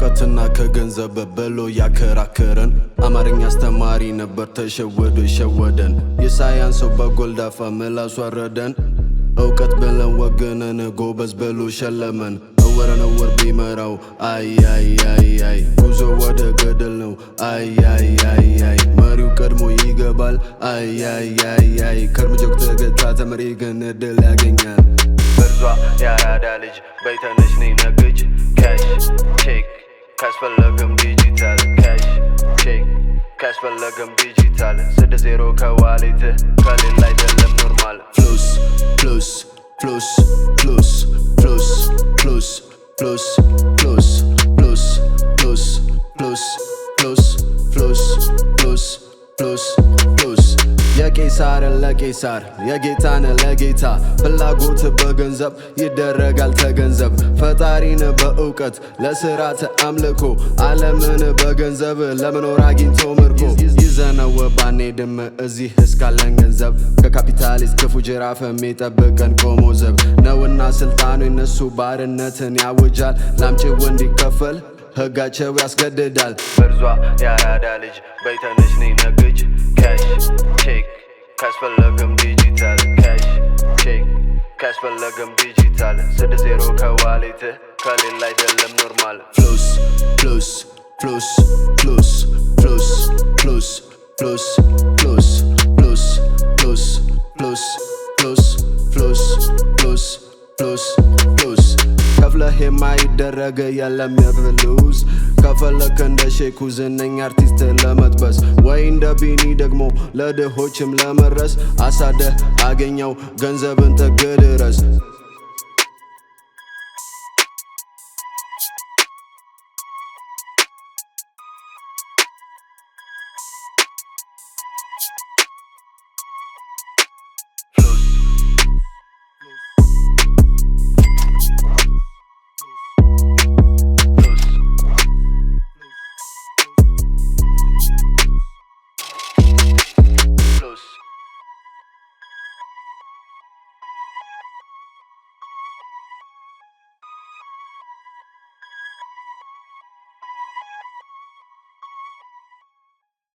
ከእውቀትና ከገንዘብ ብሎ ያከራከረን አማርኛ አስተማሪ ነበር ተሸወዶ ይሸወደን የሳያንስ ሰው በጎልዳፋ ምላሱ አረደን እውቀት ብለን ወገነን ጎበዝ ብሎ ሸለመን እወረን እወር ቢመራው አይ ጉዞ ወደ ገደል ነው አይ መሪው ቀድሞ ይገባል አይ ከርምጃው ተገታ ተመሪ ግን እድል ያገኛል በርዟ ያራዳ ልጅ በይተነሽ ነኝ ነግጅ ካሽ ቼክ ካስፈለገም ዲጂታል ካሽ ቼክ ካስፈለገም ዲጂታል 60 ከዋሌት ከሌላ አይደለም ኖርማል ፍሉስ የቄሳር ለቄሳር የጌታን ለጌታ ፍላጎት በገንዘብ ይደረጋል ተገንዘብ ፈጣሪን በእውቀት ለስራት አምልኮ ዓለምን በገንዘብ ለመኖር አግኝቶ ምርኮ ይዘነው ባንሄድም እዚህ እስካለን ገንዘብ ከካፒታሊስት ክፉ ጅራፍ የሚጠብቀን ቆሞ ዘብ ነውና ስልጣኑ የነሱ ባርነትን ያውጃል ላምጪው እንዲከፈል ህጋቸው ያስገድዳል በርዟ ያራዳ ልጅ በይተነሽ ነኝ ነግጅ ካሽ ቼክ ካስፈለገም ዲጂታል ካሽ ቼክ ካስፈለገም ዲጂታል 60 ከዋሌት ከሌላ አይደለም ኖርማል ከፍለህ የማይደረግ የለም የብሉዝ ከፈለክ እንደ ሼኩ ዝነኛ አርቲስት ለመጥበስ ወይ እንደ ቢኒ ደግሞ ለድሆችም ለመድረስ አሳደህ አገኘው ገንዘብን ጥግ ድረስ